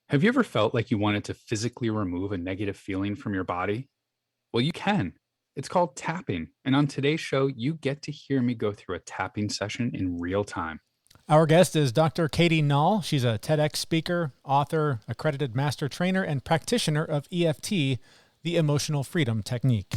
Have you ever felt like you wanted to physically remove a negative feeling from your body? Well, you can. It's called tapping. And on today's show, you get to hear me go through a tapping session in real time. Our guest is Dr. Katie Nall. She's a TEDx speaker, author, accredited master trainer, and practitioner of EFT, the Emotional Freedom Technique.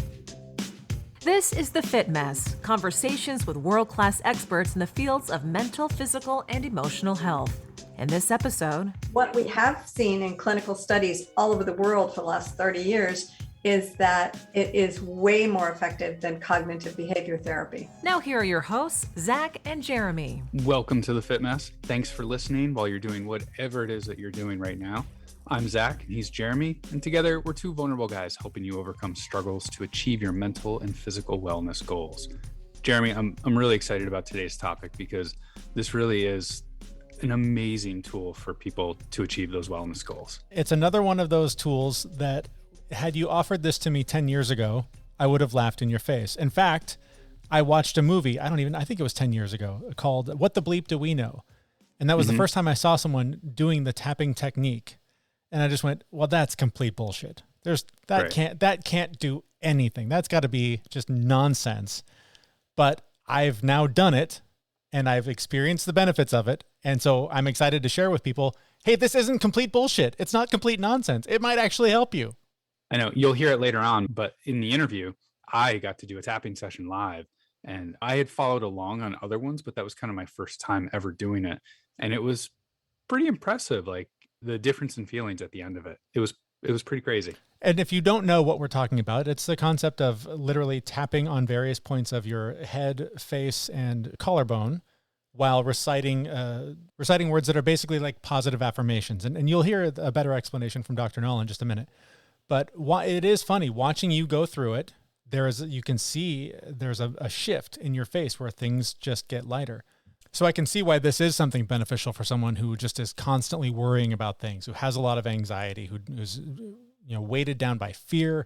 This is The Fit Mess, conversations with world-class experts in the fields of mental, physical, and emotional health. In this episode, what we have seen in clinical studies all over the world for the last 30 years is that it is way more effective than cognitive behavior therapy. Now here are your hosts, Zach and Jeremy. Welcome to The Fit Mess. Thanks for listening while you're doing whatever it is that you're doing right now. I'm Zach and he's Jeremy, and together we're two vulnerable guys helping you overcome struggles to achieve your mental and physical wellness goals. Jeremy, I'm really excited about today's topic because this really is an amazing tool for people to achieve those wellness goals. It's another one of those tools that had you offered this to me 10 years ago, I would have laughed in your face. In fact, I watched a movie, I think it was 10 years ago, called What the Bleep Do We Know? And that was the first time I saw someone doing the tapping technique. And I just went, well, that's complete bullshit. That can't do anything. That's got to be just nonsense. But I've now done it and I've experienced the benefits of it. And so I'm excited to share with people, hey, this isn't complete bullshit. It's not complete nonsense. It might actually help you. I know you'll hear it later on, but in the interview, I got to do a tapping session live and I had followed along on other ones, but that was kind of my first time ever doing it. And it was pretty impressive. Like the difference in feelings at the end of it. It was pretty crazy. And if you don't know what we're talking about, it's the concept of literally tapping on various points of your head, face, and collarbone while reciting words that are basically like positive affirmations. And you'll hear a better explanation from Dr. Nall in just a minute. But it is funny watching you go through it. You can see there's a shift in your face where things just get lighter. So I can see why this is something beneficial for someone who just is constantly worrying about things, who has a lot of anxiety, who's weighted down by fear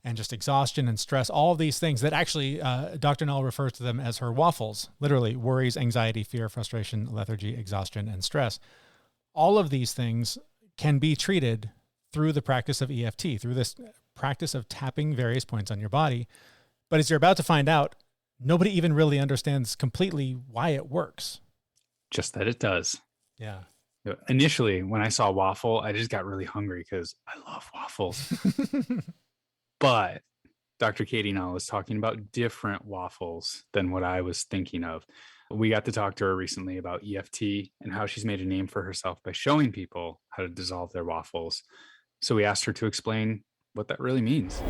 and just exhaustion and stress, all of these things that actually Dr. Nall refers to them as her waffles, literally worries, anxiety, fear, frustration, lethargy, exhaustion, and stress. All of these things can be treated through the practice of EFT, through this practice of tapping various points on your body. But as you're about to find out, nobody even really understands completely why it works. Just that it does. Yeah. Initially, when I saw waffle, I just got really hungry because I love waffles. But Dr. Katie Nall is talking about different waffles than what I was thinking of. We got to talk to her recently about EFT and how she's made a name for herself by showing people how to dissolve their waffles. So we asked her to explain what that really means.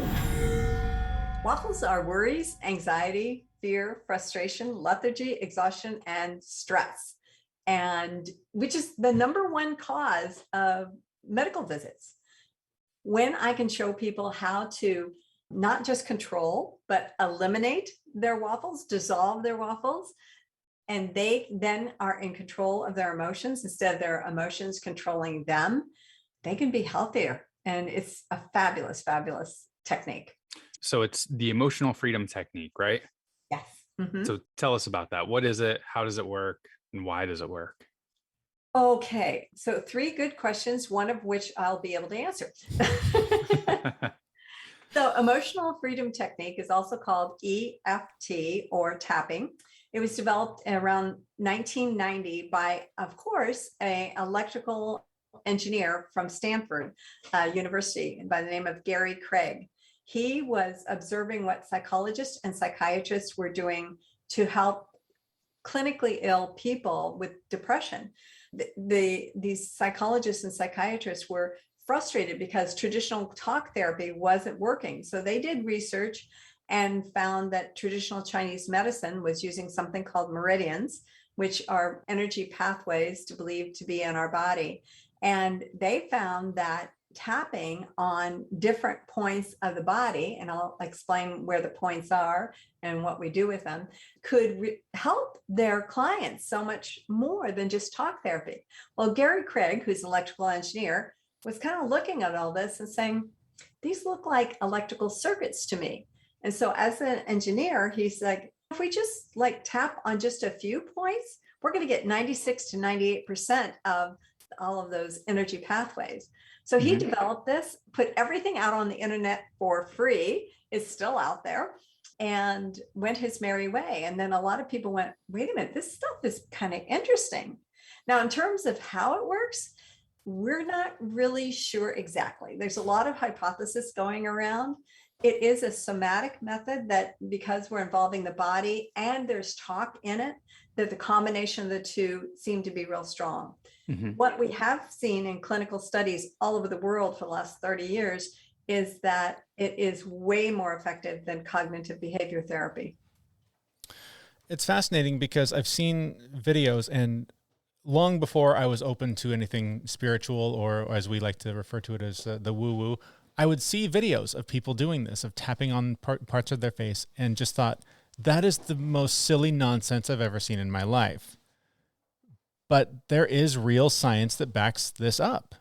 Waffles are worries, anxiety, fear, frustration, lethargy, exhaustion, and stress, and which is the number one cause of medical visits. When I can show people how to not just control, but eliminate their waffles, dissolve their waffles, and they then are in control of their emotions instead of their emotions controlling them, they can be healthier. And it's a fabulous, fabulous technique. So it's the emotional freedom technique, right? Yes. Mm-hmm. So tell us about that. What is it? How does it work? And why does it work? Okay. So 3 good questions, one of which I'll be able to answer. So emotional freedom technique is also called EFT or tapping. It was developed around 1990 by, of course, an electrical engineer from Stanford University by the name of Gary Craig. He was observing what psychologists and psychiatrists were doing to help clinically ill people with depression. These psychologists and psychiatrists were frustrated because traditional talk therapy wasn't working. So they did research and found that traditional Chinese medicine was using something called meridians, which are energy pathways believed to be in our body. And they found that tapping on different points of the body, and I'll explain where the points are and what we do with them, could help their clients so much more than just talk therapy. Well, Gary Craig, who's an electrical engineer, was kind of looking at all this and saying, these look like electrical circuits to me. And so as an engineer, he's like, if we just like tap on just a few points, we're going to get 96 to 98% of all of those energy pathways. So he developed this, put everything out on the internet for free. It's still out there, and went his merry way. And then a lot of people went, wait a minute, this stuff is kind of interesting. Now, in terms of how it works, we're not really sure exactly. There's a lot of hypothesis going around. It is a somatic method that, because we're involving the body and there's talk in it, that the combination of the two seem to be real strong. What we have seen in clinical studies all over the world for the last 30 years is that it is way more effective than cognitive behavior therapy. It's fascinating because I've seen videos, and long before I was open to anything spiritual, or as we like to refer to it as the woo-woo, I would see videos of people doing this, of tapping on parts of their face, and just thought, that is the most silly nonsense I've ever seen in my life. But there is real science that backs this up.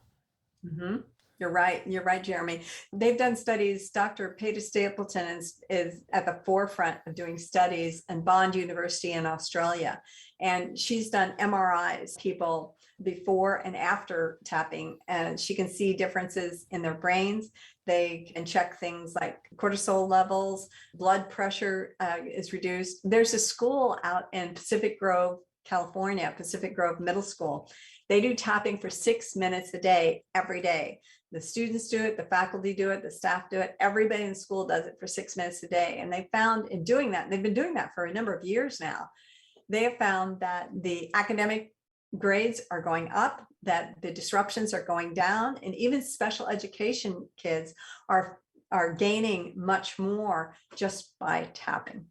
You're right, Jeremy. They've done studies. Dr. Peter Stapleton is at the forefront of doing studies in Auburn University in Australia. And she's done MRIs, people before and after tapping, and she can see differences in their brains. They can check things like cortisol levels, blood pressure is reduced. There's a school out in Pacific Grove, California, Pacific Grove Middle School. They do tapping for 6 minutes a day, every day. The students do it, the faculty do it, the staff do it. Everybody in the school does it for 6 minutes a day. And they found in doing that, and they've been doing that for a number of years now, they have found that the academic grades are going up, that the disruptions are going down, and even special education kids are gaining much more just by tapping.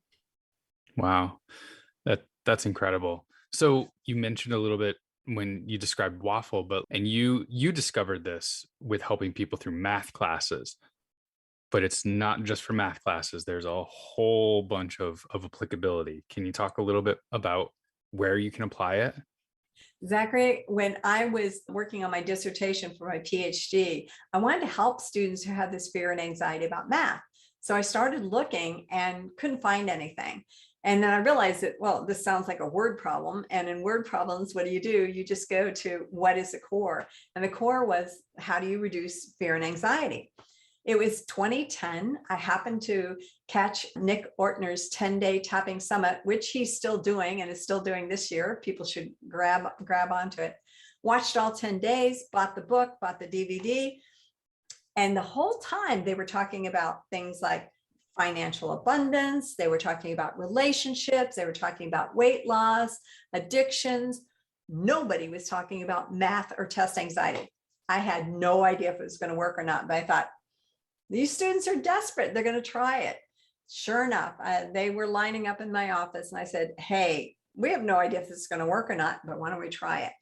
Wow, that's incredible. So you mentioned a little bit when you described waffle, and you discovered this with helping people through math classes, but it's not just for math classes. There's a whole bunch of applicability. Can you talk a little bit about where you can apply it? Zachary, when I was working on my dissertation for my PhD, I wanted to help students who had this fear and anxiety about math. So I started looking and couldn't find anything. And then I realized that, well, this sounds like a word problem. And in word problems, what do? You just go to what is the core? And the core was, how do you reduce fear and anxiety? It was 2010. I happened to catch Nick Ortner's 10-day tapping summit, which he's still doing and is still doing this year. People should grab onto it. Watched all 10 days, bought the book, bought the DVD. And the whole time they were talking about things like financial abundance. They were talking about relationships. They were talking about weight loss, addictions. Nobody was talking about math or test anxiety. I had no idea if it was going to work or not, but I thought, these students are desperate. They're going to try it. Sure enough, they were lining up in my office, and I said, hey, we have no idea if this is going to work or not, but why don't we try it?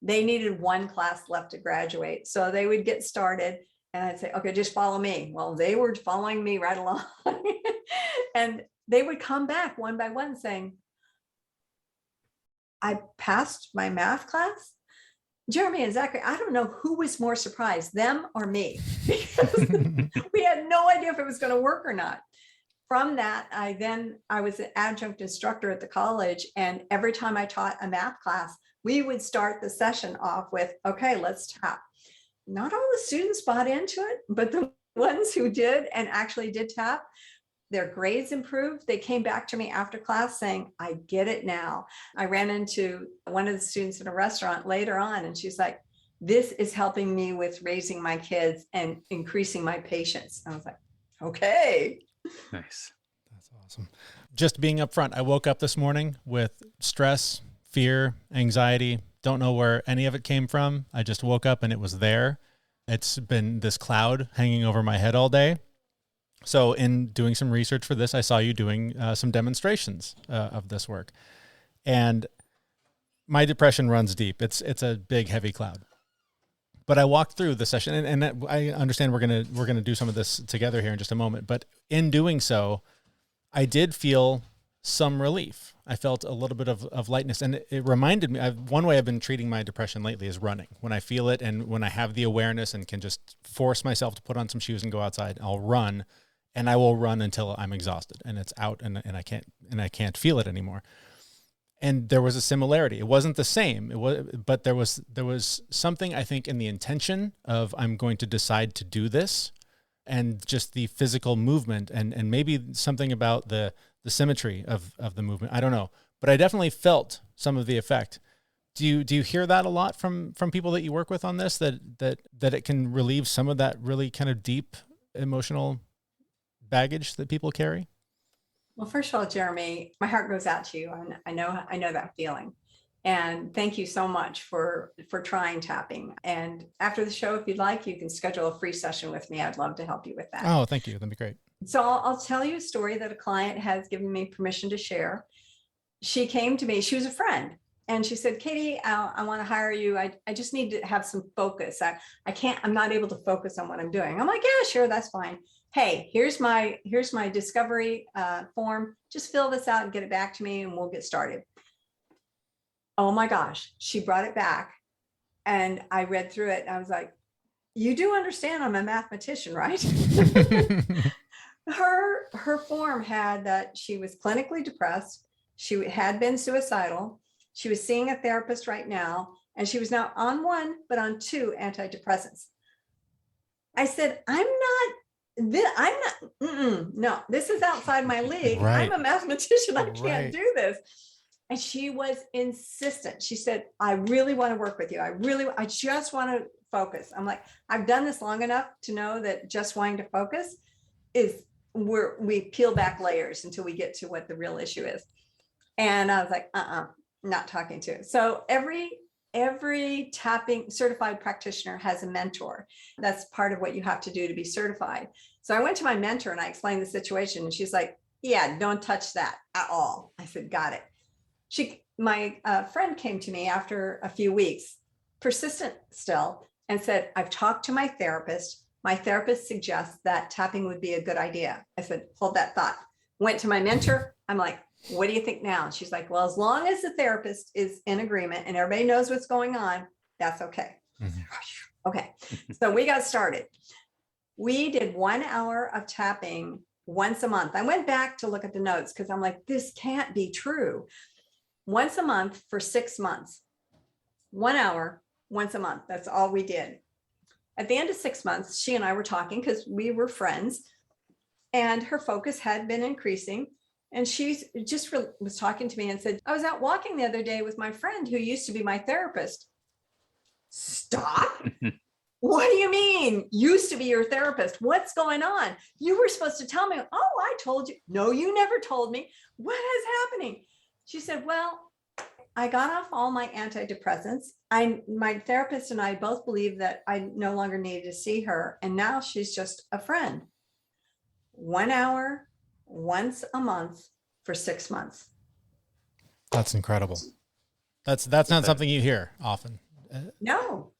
They needed one class left to graduate. So they would get started, and I'd say, okay, just follow me. Well, they were following me right along. And they would come back one by one saying, I passed my math class. Jeremy and Zachary, I don't know who was more surprised, them or me, because we had no idea if it was going to work or not. From that, I was an adjunct instructor at the college, and every time I taught a math class, we would start the session off with, okay, let's tap. Not all the students bought into it, but the ones who did and actually did tap, their grades improved. They came back to me after class saying, I get it now. I ran into one of the students in a restaurant later on, and she's like, this is helping me with raising my kids and increasing my patience. I was like, okay. Nice. That's awesome. Just being upfront, I woke up this morning with stress, fear, anxiety. Don't know where any of it came from. I just woke up and it was there. It's been this cloud hanging over my head all day. So in doing some research for this, I saw you doing some demonstrations of this work, and my depression runs deep. It's a big, heavy cloud. But I walked through the session, and I understand we're gonna do some of this together here in just a moment. But in doing so, I did feel some relief. I felt a little bit of lightness, and it reminded me. One way I've been treating my depression lately is running. When I feel it, and when I have the awareness and can just force myself to put on some shoes and go outside, I'll run. And I will run until I'm exhausted and it's out, and I can't feel it anymore. And there was a similarity. It wasn't the same. But there was something, I think, in the intention of, I'm going to decide to do this, and just the physical movement, and maybe something about the symmetry of the movement. I don't know, but I definitely felt some of the effect. Do you hear that a lot from people that you work with on this, that it can relieve some of that really kind of deep emotional baggage that people carry? Well, first of all, Jeremy, my heart goes out to you. And I know that feeling. And thank you so much for trying tapping. And after the show, if you'd like, you can schedule a free session with me. I'd love to help you with that. Oh, thank you. That'd be great. So I'll tell you a story that a client has given me permission to share. She came to me, she was a friend, and she said, Katie, I want to hire you. I just need to have some focus. I'm not able to focus on what I'm doing. I'm like, yeah, sure, that's fine. Hey, here's my discovery form. Just fill this out and get it back to me and we'll get started. Oh my gosh, she brought it back and I read through it. And I was like, you do understand I'm a mathematician, right? Her form had that she was clinically depressed. She had been suicidal. She was seeing a therapist right now, and she was not on one, but on 2 antidepressants. I said, no, this is outside my league. Right. I'm a mathematician. I can't do this. And she was insistent. She said, I really want to work with you. I just want to focus. I'm like, I've done this long enough to know that just wanting to focus is we peel back layers until we get to what the real issue is. And I was like, not talking to. So every tapping certified practitioner has a mentor. That's part of what you have to do to be certified. So I went to my mentor and I explained the situation, and she's like, yeah, don't touch that at all. I said, got it. My friend came to me after a few weeks, persistent still, and said, I've talked to my therapist. My therapist suggests that tapping would be a good idea. I said, hold that thought. Went to my mentor. I'm like, what do you think now? And she's like, well, as long as the therapist is in agreement and everybody knows what's going on, that's okay. Mm-hmm. Okay. So we got started. We did 1 hour of tapping once a month. I went back to look at the notes because I'm like, this can't be true. Once a month for 6 months, 1 hour, once a month. That's all we did. At the end of 6 months, she and I were talking because we were friends, and her focus had been increasing. And she just was talking to me and said, I was out walking the other day with my friend who used to be my therapist. Stop. What do you mean? Used to be your therapist? What's going on? You were supposed to tell me. Oh, I told you. No, you never told me. What is happening? She said, well, I got off all my antidepressants. My therapist and I both believed that I no longer needed to see her. And now she's just a friend. 1 hour, once a month for 6 months. That's incredible. That's not something you hear often. No.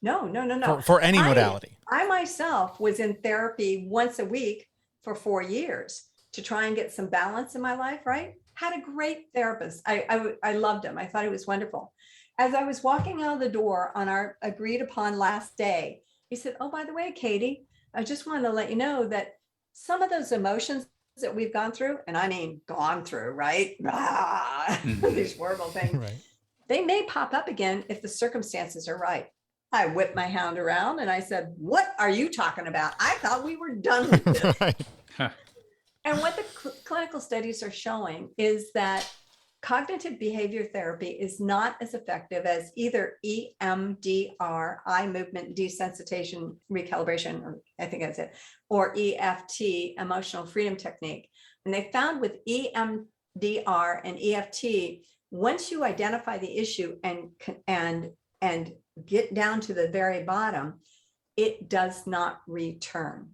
For any modality. I myself was in therapy once a week for 4 years to try and get some balance in my life, right? Had a great therapist. I loved him. I thought he was wonderful. As I was walking out of the door on our agreed upon last day, he said, oh, by the way, Katie, I just wanted to let you know that some of those emotions that we've gone through, and I mean gone through, right? These horrible things. Right. They may pop up again if the circumstances are right. I whipped my hound around and I said, what are you talking about? I thought we were done with this. Right. And what the clinical studies are showing is that cognitive behavior therapy is not as effective as either EMDR, eye movement desensitization recalibration, or I think that's it, or EFT, emotional freedom technique. And they found with EMDR and EFT, once you identify the issue and get down to the very bottom, it does not return.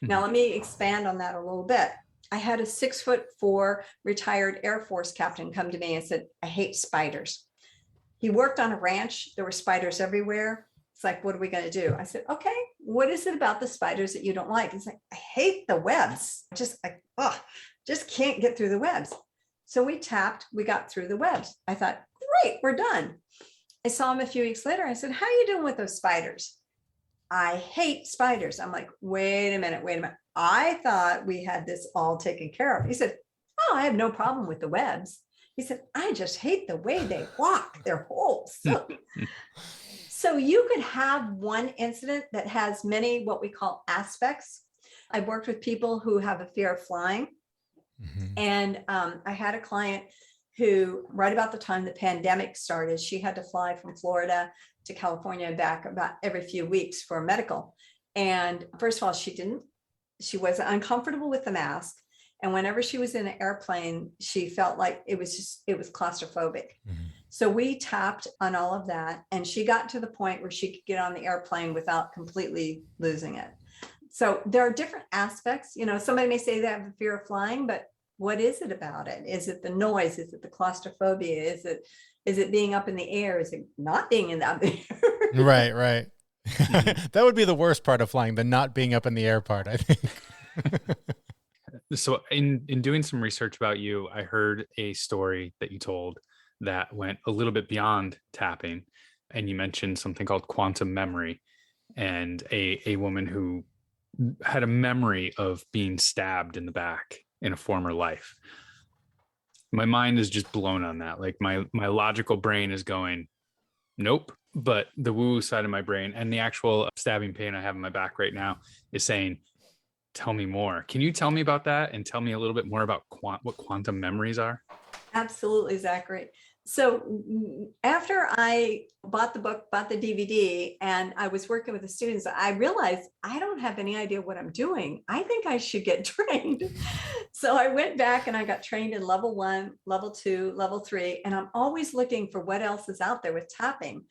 Now, let me expand on that a little bit. I had a 6'4" retired Air Force captain come to me and said, I hate spiders. He worked on a ranch. There were spiders everywhere. It's like, what are we going to do? I said, okay, what is it about the spiders that you don't like? He's like, I hate the webs. Just can't get through the webs. So we tapped, we got through the webs. I thought, great, we're done. I saw him a few weeks later. I said, how are you doing with those spiders? I hate spiders. I'm like, wait a minute. I thought we had this all taken care of. He said, oh, I have no problem with the webs. He said, I just hate the way they walk. They're whole. So you could have one incident that has many what we call aspects. I've worked with people who have a fear of flying. And I had a client who, right about the time the pandemic started, she had to fly from Florida to California and back about every few weeks for medical. And first of all, she was uncomfortable with the mask. And whenever she was in an airplane, she felt like it was claustrophobic. So we tapped on all of that. And she got to the point where she could get on the airplane without completely losing it. So there are different aspects. You know, somebody may say they have a fear of flying, but what is it about it? Is it the noise? Is it the claustrophobia? Is it being up in the air? Is it not being in the air? Right. That would be the worst part of flying, the not being up in the air part, I think. So in doing some research about you, I heard a story that you told that went a little bit beyond tapping. And you mentioned something called quantum memory, and a woman who had a memory of being stabbed in the back in a former life. My mind is just blown on that. Like my logical brain is going, nope. But the woo side of my brain and the actual stabbing pain I have in my back right now is saying, tell me more. Can you tell me about that and tell me a little bit more about what quantum memories are? Absolutely, Zachary. So after I bought the book, bought the DVD, and I was working with the students, I realized I don't have any idea what I'm doing. I think I should get trained. So I went back and I got trained in level 1, level 2, level 3, and I'm always looking for what else is out there with tapping.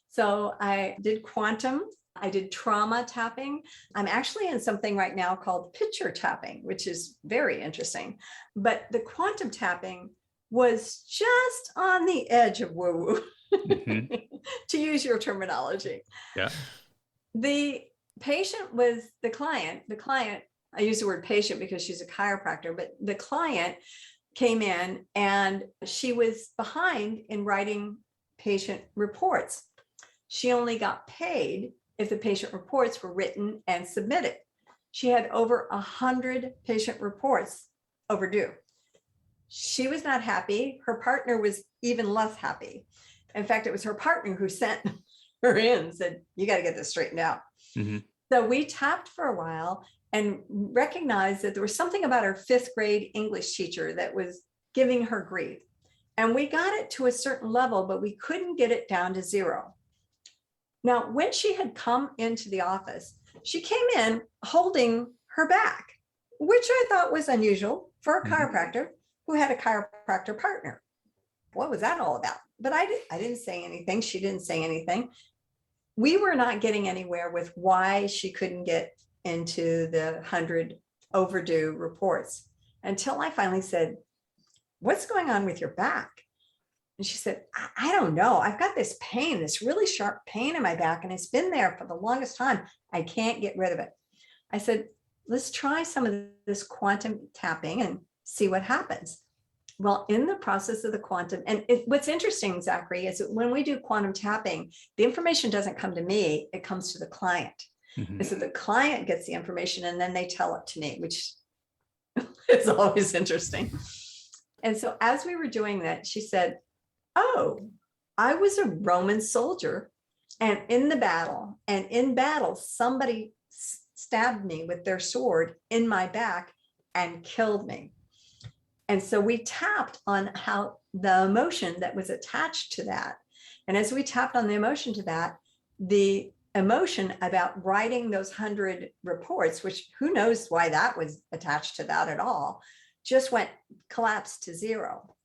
So I did quantum. I did trauma tapping. I'm actually in something right now called picture tapping, which is very interesting. But the quantum tapping was just on the edge of woo-woo, to use your terminology. Yeah. The patient was the client. I use the word patient because she's a chiropractor, but the client came in and she was behind in writing patient reports. She only got paid if the patient reports were written and submitted. She had over 100 patient reports overdue. She was not happy. Her partner was even less happy. In fact, it was her partner who sent her in and said, you got to get this straightened out. So we tapped for a while and recognized that there was something about her 5th grade English teacher that was giving her grief. And we got it to a certain level, but we couldn't get it down to 0. Now, when she had come into the office, she came in holding her back, which I thought was unusual for a chiropractor who had a chiropractor partner. What was that all about? But I didn't say anything. She didn't say anything. We were not getting anywhere with why she couldn't get into the 100 overdue reports until I finally said, what's going on with your back? And she said, I don't know. I've got this pain, this really sharp pain in my back, and it's been there for the longest time. I can't get rid of it. I said, let's try some of this quantum tapping and see what happens. Well, in the process of the quantum, and what's interesting, Zachary, is that when we do quantum tapping, the information doesn't come to me, it comes to the client. And so the client gets the information and then they tell it to me, which is always interesting. And so as we were doing that, she said, oh, I was a Roman soldier and in battle, somebody stabbed me with their sword in my back and killed me. And so we tapped on how the emotion that was attached to that. And as we tapped on the emotion to that, the emotion about writing those 100 reports, which who knows why that was attached to that at all, just collapsed to 0.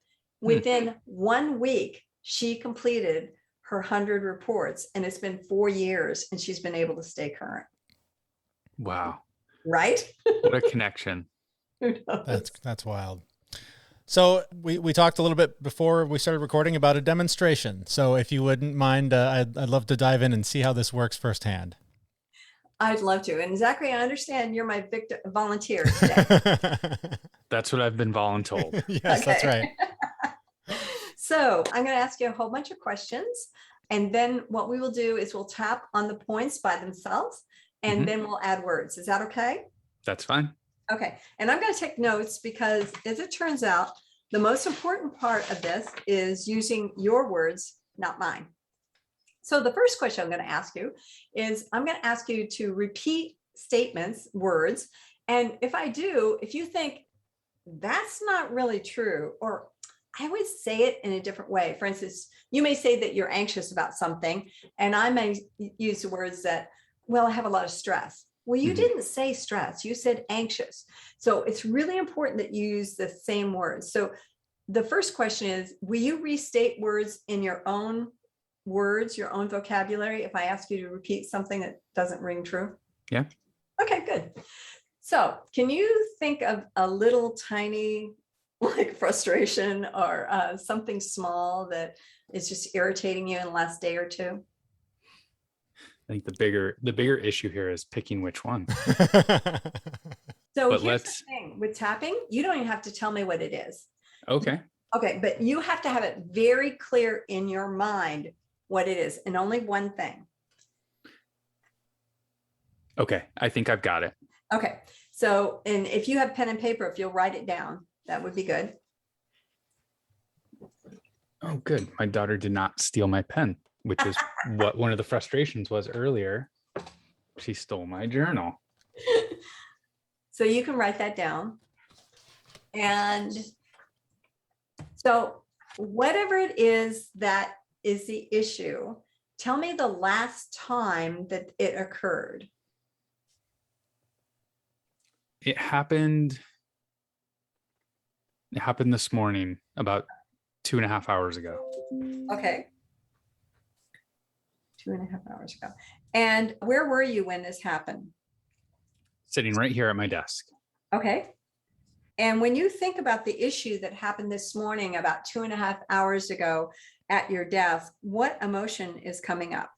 Within 1 week, she completed her 100 reports, and it's been 4 years and she's been able to stay current. Wow. Right? What a connection. That's wild. So we talked a little bit before we started recording about a demonstration. So if you wouldn't mind, I'd love to dive in and see how this works firsthand. I'd love to. And Zachary, I understand you're my volunteer today. That's what I've been voluntold. Yes, okay. That's right. So I'm going to ask you a whole bunch of questions. And then what we will do is we'll tap on the points by themselves, and then we'll add words. Is that okay? That's fine. Okay. And I'm going to take notes because, as it turns out, the most important part of this is using your words, not mine. So the first question I'm going to ask you is, I'm going to ask you to repeat statements, words. And if you think that's not really true, or I would say it in a different way. For instance, you may say that you're anxious about something, and I may use the words that, well, I have a lot of stress. Well, you didn't say stress, you said anxious. So it's really important that you use the same words. So the first question is, will you restate words in your own words, your own vocabulary, if I ask you to repeat something that doesn't ring true? Yeah. Okay, good. So can you think of a little tiny like frustration or something small that is just irritating you in the last day or two? I think the bigger issue here is picking which one. So But here's the thing with tapping, you don't even have to tell me what it is. Okay. Okay, but you have to have it very clear in your mind what it is, and only one thing. Okay, I think I've got it. Okay, so, and if you have pen and paper, if you'll write it down, that would be good. Oh, good. My daughter did not steal my pen, which is what one of the frustrations was earlier. She stole my journal. So you can write that down. And so whatever it is that is the issue, tell me the last time that it occurred. It happened this morning, about 2.5 hours ago. Okay. 2.5 hours ago. And where were you when this happened? Sitting right here at my desk. Okay. And when you think about the issue that happened this morning about 2.5 hours ago at your desk, what emotion is coming up?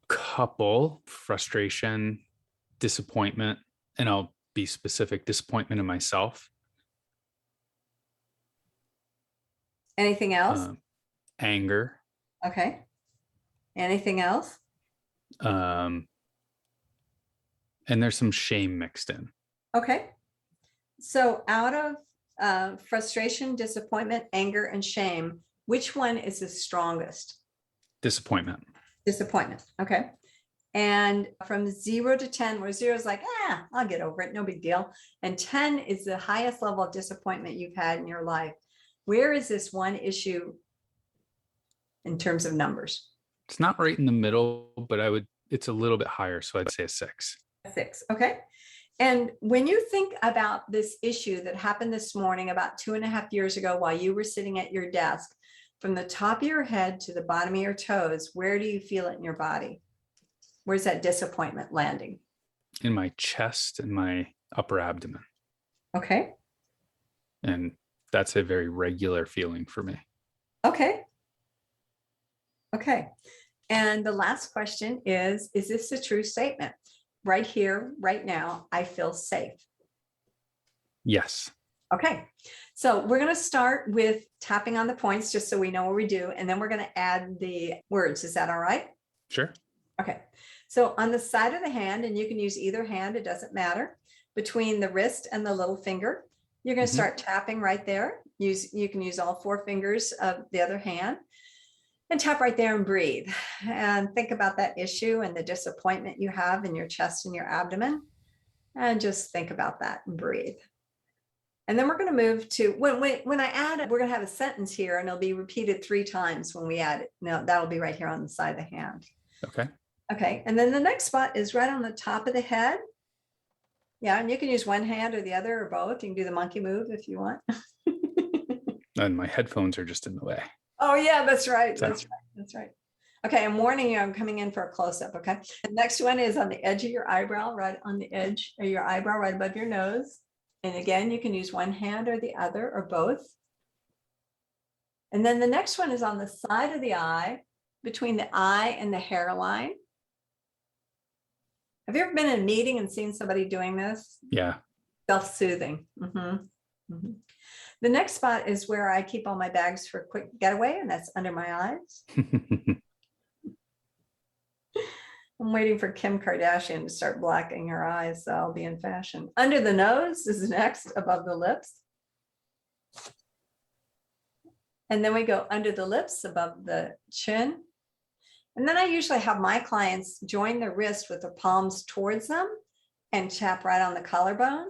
Couple: frustration, disappointment, and I'll be specific, disappointment in myself. Anything else? Anger. Okay. Anything else? And there's some shame mixed in. Okay. So out of frustration, disappointment, anger, and shame, which one is the strongest? Disappointment. Disappointment. Okay. And from 0 to 10, where 0 is like, I'll get over it, no big deal. And 10 is the highest level of disappointment you've had in your life. Where is this one issue in terms of numbers? It's not right in the middle, but it's a little bit higher. So I'd say a 6. 6. Okay. And when you think about this issue that happened this morning about 2.5 years ago while you were sitting at your desk, from the top of your head to the bottom of your toes, where do you feel it in your body? Where's that disappointment landing? In my chest and my upper abdomen. Okay. And that's a very regular feeling for me. Okay. Okay. And the last question is this a true statement? Right here, right now, I feel safe. Yes. Okay. So we're going to start with tapping on the points just so we know what we do. And then we're going to add the words. Is that all right? Sure. Okay. So on the side of the hand, and you can use either hand, it doesn't matter, between the wrist and the little finger, you're going to start tapping right there. You can use all 4 fingers of the other hand and tap right there and breathe. And think about that issue and the disappointment you have in your chest and your abdomen. And just think about that and breathe. And then we're going to move to, when I add it, we're going to have a sentence here and it'll be repeated 3 times when we add it. Now that'll be right here on the side of the hand. Okay. Okay. And then the next spot is right on the top of the head. Yeah. And you can use one hand or the other or both. You can do the monkey move if you want. And my headphones are just in the way. Oh yeah, that's right. So. That's right. Okay. I'm warning you, I'm coming in for a close-up. Okay. The next one is on the edge of your eyebrow, right on the edge of your eyebrow, right above your nose. And again, you can use one hand or the other or both. And then the next one is on the side of the eye, between the eye and the hairline. Have you ever been in a meeting and seen somebody doing this? Yeah. Self-soothing. The next spot is where I keep all my bags for a quick getaway, and that's under my eyes. I'm waiting for Kim Kardashian to start blacking her eyes, so I'll be in fashion. Under the nose is next, above the lips. And then we go under the lips, above the chin. And then I usually have my clients join their wrist with their palms towards them and tap right on the collarbone.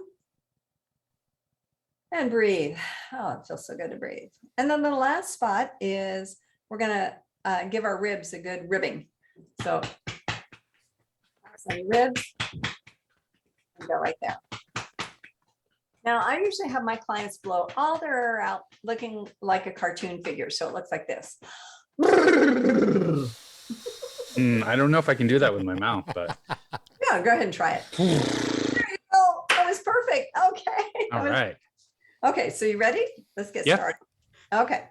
And breathe. Oh, it feels so good to breathe. And then the last spot is we're going to give our ribs a good ribbing. So some ribs and go right there. Now, I usually have my clients blow all their air out looking like a cartoon figure. So it looks like this. I don't know if I can do that with my mouth, but. Yeah, go ahead and try it. There you go. That was perfect. Okay. All right. Okay, so you ready? Let's get started. Okay,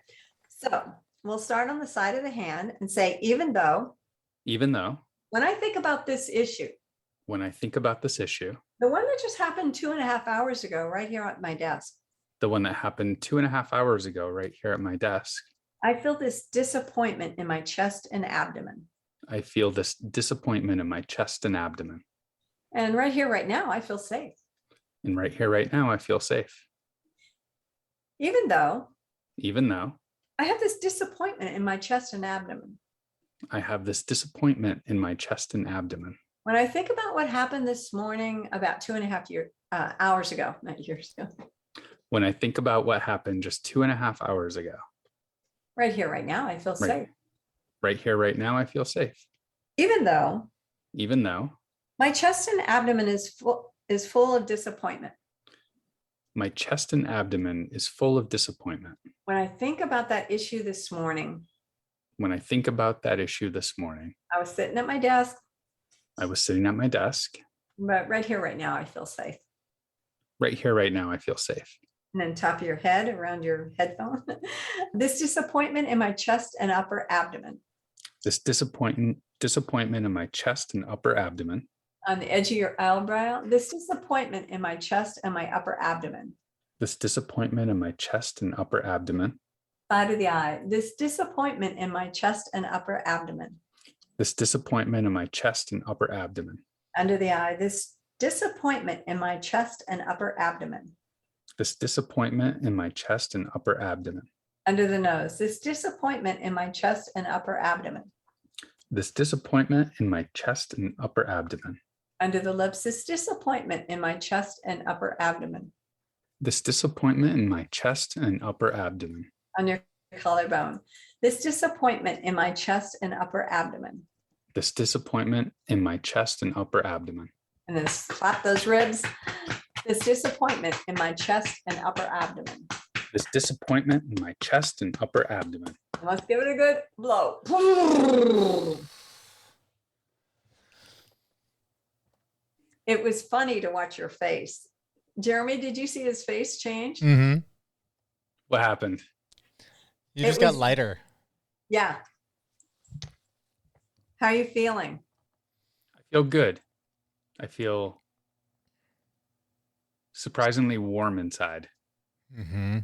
so we'll start on the side of the hand and say, even though, when I think about this issue, the one that just happened 2.5 hours ago, right here at my desk, the one that happened 2.5 hours ago, right here at my desk, I feel this disappointment in my chest and abdomen. I feel this disappointment in my chest and abdomen. And right here, right now, I feel safe. And right here, right now, I feel safe. Even though I have this disappointment in my chest and abdomen. I have this disappointment in my chest and abdomen. When I think about what happened this morning about 2.5 hours ago, not years ago. When I think about what happened just 2.5 hours ago. Right here, right now, I feel safe. Right here, right now, I feel safe. Even though my chest and abdomen is full of disappointment. My chest and abdomen is full of disappointment. When I think about that issue this morning. I was sitting at my desk. But right here, right now, I feel safe. Right here, right now, I feel safe. And then top of your head, around your headphone. This disappointment in my chest and upper abdomen. This disappointment in my chest and upper abdomen. On the edge of your eyebrow. This disappointment in my chest and my upper abdomen. This disappointment in my chest and upper abdomen. Side of the eye. This disappointment in my chest and upper abdomen. This disappointment in my chest and upper abdomen. Under the eye. This disappointment in my chest and upper abdomen. This disappointment in my chest and upper abdomen. Under the nose. This disappointment in my chest and upper abdomen. This disappointment in my chest and upper abdomen. Under the lips. This disappointment in my chest and upper abdomen. This disappointment in my chest and upper abdomen. On your collarbone. This disappointment in my chest and upper abdomen. This disappointment in my chest and upper abdomen. And then slap those ribs. This disappointment in my chest and upper abdomen. This disappointment in my chest and upper abdomen. And let's give it a good blow. It was funny to watch your face. Jeremy, did you see his face change? Mm-hmm. What happened? You just got lighter. Yeah. How are you feeling? I feel good. I feel surprisingly warm inside. Mm-hmm.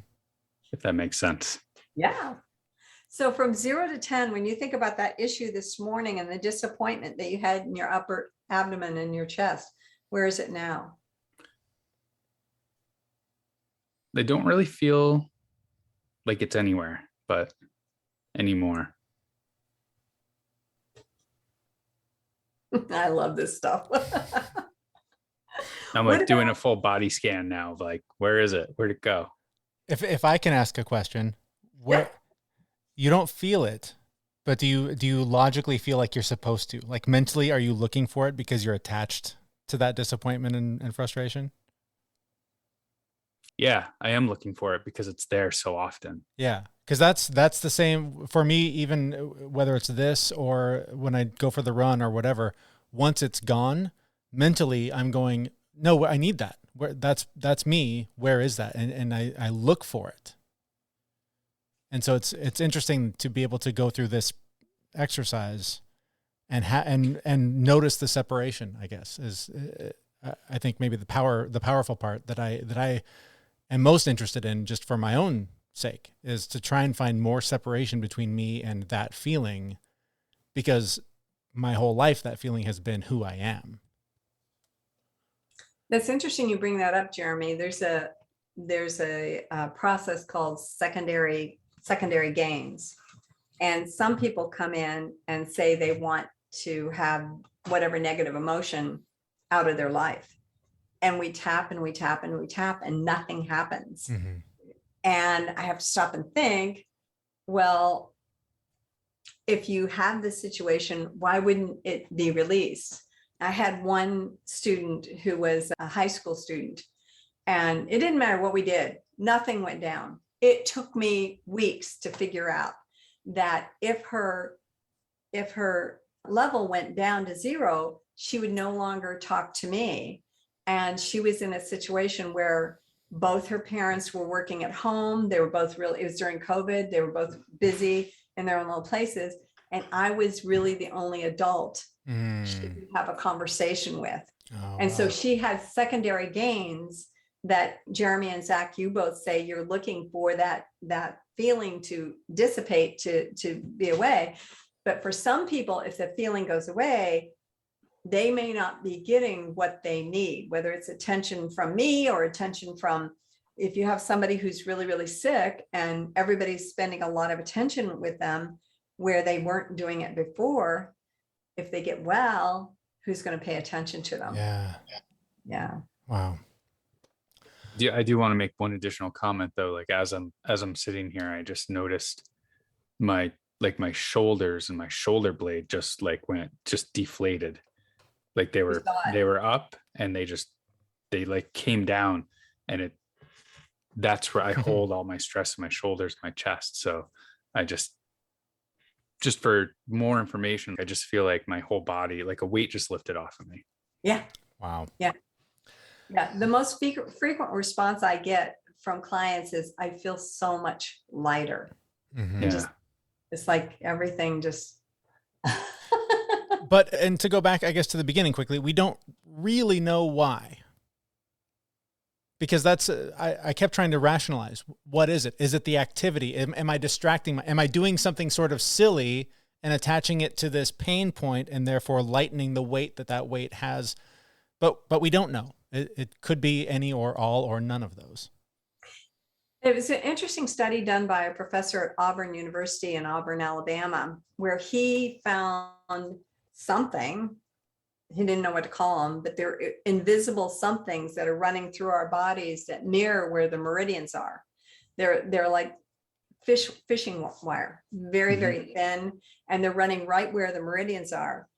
If that makes sense. Yeah. So from 0 to 10, when you think about that issue this morning and the disappointment that you had in your upper abdomen and your chest, where is it now? They don't really feel like it's anywhere, but anymore. I love this stuff. I'm like doing a full body scan now of like, where is it? Where'd it go? If I can ask a question, where you don't feel it, but do you logically feel like you're supposed to? Like mentally, are you looking for it because you're attached to that disappointment and frustration? Yeah, I am looking for it because it's there so often. Yeah, because that's the same for me, even whether it's this or when I go for the run or whatever. Once it's gone, mentally I'm going, no, I need that. Where that's me. Where is that? And I look for it. And so it's interesting to be able to go through this exercise and notice the separation, I guess, is I think maybe the powerful part that I am most interested in, just for my own sake, is to try and find more separation between me and that feeling, because my whole life, that feeling has been who I am. That's interesting you bring that up, Jeremy. There's a process called secondary gains. And some people come in and say they want to have whatever negative emotion out of their life. And we tap and we tap and we tap and nothing happens. Mm-hmm. And I have to stop and think, well, if you have this situation, why wouldn't it be released? I had one student who was a high school student, and it didn't matter what we did. Nothing went down. It took me weeks to figure out that if her level went down to 0, she would no longer talk to me. And she was in a situation where both her parents were working at home. They were both it was during COVID. They were both busy in their own little places. And I was really the only adult she could have a conversation with. And so she had secondary gains that Jeremy and Zach, you both say you're looking for that feeling to dissipate, to be away. But for some people, if the feeling goes away, they may not be getting what they need, whether it's attention from me or attention from, if you have somebody who's really, really sick and everybody's spending a lot of attention with them where they weren't doing it before, if they get well, who's going to pay attention to them? Yeah. Wow. I do want to make one additional comment though. Like as I'm sitting here, I just noticed my shoulders and my shoulder blade just deflated. Like they were up and they came down, and that's where I hold all my stress in my shoulders, my chest. So I just for more information, I just feel like my whole body, like a weight just lifted off of me. Yeah. Wow. Yeah. Yeah. The most frequent response I get from clients is, I feel so much lighter. Mm-hmm. Yeah. It's like everything just. And to go back, I guess, to the beginning quickly, we don't really know why. Because that's, I kept trying to rationalize. What is it? Is it the activity? Am I distracting? Am I doing something sort of silly and attaching it to this pain point and therefore lightening the weight that weight has? But we don't know. It could be any or all or none of those. It was an interesting study done by a professor at Auburn University in Auburn, Alabama, where he found something. He didn't know what to call them, but they're invisible somethings that are running through our bodies that mirror where the meridians are. They're like fishing wire, very, very thin, and they're running right where the meridians are.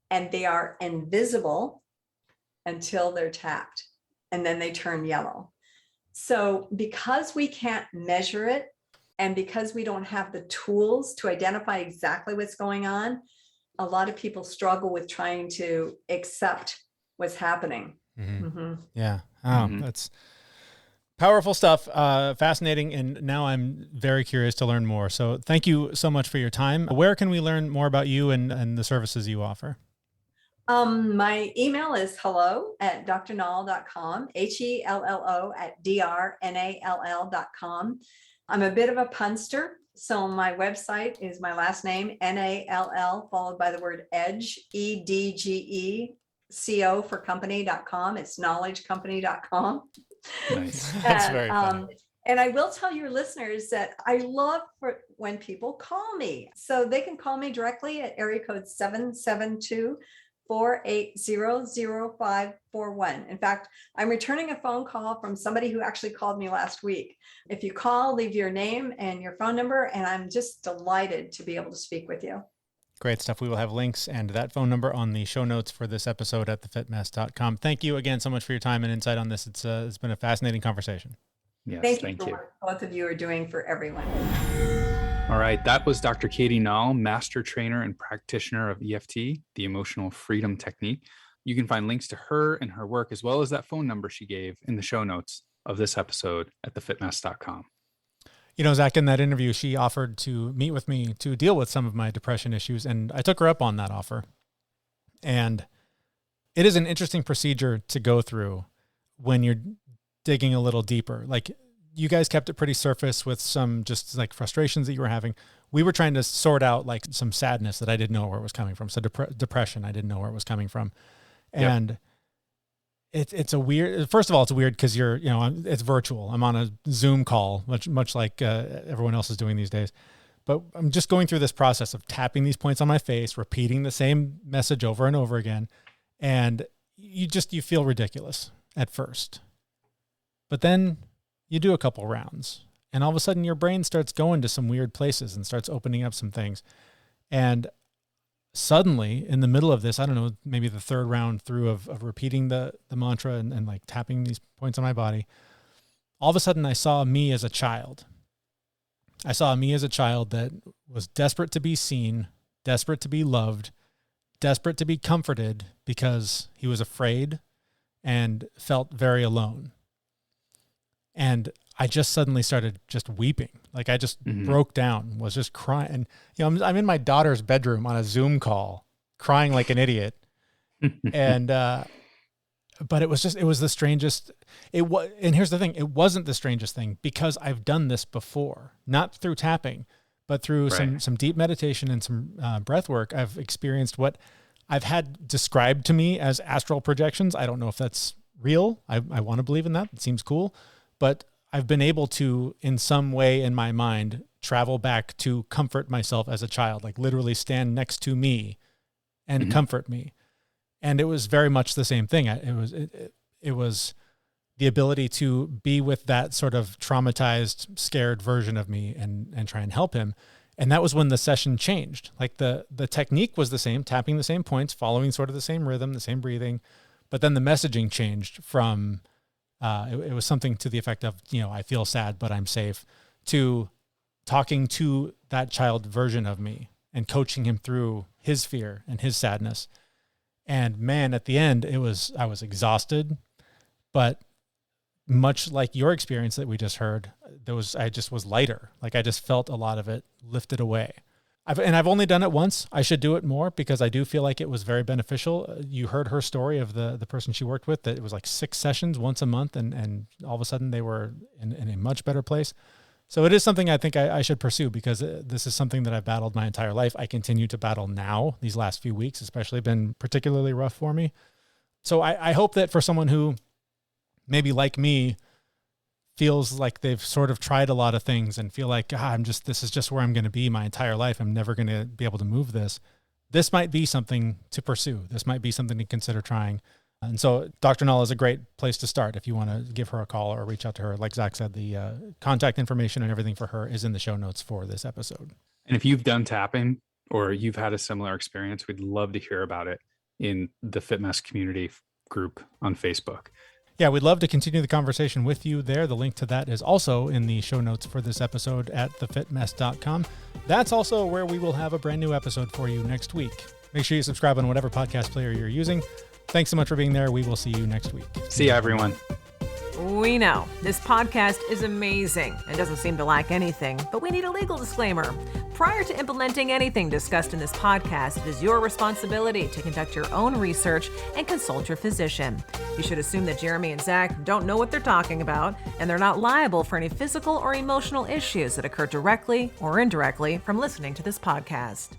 And they are invisible until they're tapped, and then they turn yellow. So because we can't measure it, and because we don't have the tools to identify exactly what's going on, a lot of people struggle with trying to accept what's happening. Yeah. Oh, that's powerful stuff. Fascinating. And now I'm very curious to learn more. So thank you so much for your time. Where can we learn more about you and the services you offer? My email is hello@drnall.com, HELLO@DRNALL.com. I'm a bit of a punster. So my website is my last name, NALL, followed by the word edge, EDGECO for company.com. It's knowledgecompany.com. Nice. That's very funny. And I will tell your listeners that I love when people call me. So they can call me directly at area code 772-480-0541. In fact, I'm returning a phone call from somebody who actually called me last week. If you call, leave your name and your phone number, and I'm just delighted to be able to speak with you. Great stuff. We will have links and that phone number on the show notes for this episode at thefitmess.com. Thank you again so much for your time and insight on this. It's been a fascinating conversation. Yes, thank thank you you. for what both of you are doing for everyone. All right. That was Dr. Katie Nall, master trainer and practitioner of EFT, the emotional freedom technique. You can find links to her and her work, as well as that phone number she gave, in the show notes of this episode at thefitmess.com. You know, Zach, in that interview, she offered to meet with me to deal with some of my depression issues, and I took her up on that offer. And it is an interesting procedure to go through when you're digging a little deeper. Like, you guys kept it pretty surface with some just like frustrations that you were having. We were trying to sort out like some sadness that I didn't know where it was coming from. So depression, I didn't know where it was coming from. And it's a weird, first of all, it's weird because it's virtual. I'm on a Zoom call, much like everyone else is doing these days. But I'm just going through this process of tapping these points on my face, repeating the same message over and over again. And you feel ridiculous at first. But then you do a couple rounds and all of a sudden your brain starts going to some weird places and starts opening up some things. And suddenly in the middle of this, I don't know, maybe the third round through of repeating the mantra and like tapping these points on my body, all of a sudden I saw me as a child. I saw me as a child that was desperate to be seen, desperate to be loved, desperate to be comforted because he was afraid and felt very alone. And I just suddenly started just weeping. Like I just broke down, was just crying. And, I'm in my daughter's bedroom on a Zoom call, crying like an idiot. And, but it was the strangest. And here's the thing. It wasn't the strangest thing because I've done this before, not through tapping, but through some deep meditation and some breath work. I've experienced what I've had described to me as astral projections. I don't know if that's real. I want to believe in that. It seems cool. But I've been able to, in some way in my mind, travel back to comfort myself as a child, like literally stand next to me and comfort me. And it was very much the same thing. It was the ability to be with that sort of traumatized, scared version of me and try and help him. And that was when the session changed. Like the technique was the same, tapping the same points, following sort of the same rhythm, the same breathing. But then the messaging changed from, it was something to the effect of, I feel sad, but I'm safe, to talking to that child version of me and coaching him through his fear and his sadness. And man, at the end, I was exhausted, but much like your experience that we just heard, I just was lighter. Like I just felt a lot of it lifted away. I've only done it once. I should do it more because I do feel like it was very beneficial. You heard her story of the person she worked with, that it was like 6 sessions once a month and all of a sudden they were in a much better place. So it is something I think I should pursue because this is something that I've battled my entire life. I continue to battle now. These last few weeks especially been particularly rough for me. So I hope that for someone who maybe like me feels like they've sort of tried a lot of things and feel like, this is just where I'm going to be my entire life. I'm never going to be able to move this. This might be something to pursue. This might be something to consider trying. And so Dr. Nall is a great place to start if you want to give her a call or reach out to her. Like Zach said, the contact information and everything for her is in the show notes for this episode. And if you've done tapping or you've had a similar experience, we'd love to hear about it in the FitMess community group on Facebook. Yeah, we'd love to continue the conversation with you there. The link to that is also in the show notes for this episode at thefitmess.com. That's also where we will have a brand new episode for you next week. Make sure you subscribe on whatever podcast player you're using. Thanks so much for being there. We will see you next week. See you, everyone. We know this podcast is amazing and doesn't seem to lack anything, but we need a legal disclaimer. Prior to implementing anything discussed in this podcast, it is your responsibility to conduct your own research and consult your physician. You should assume that Jeremy and Zach don't know what they're talking about, and they're not liable for any physical or emotional issues that occur directly or indirectly from listening to this podcast.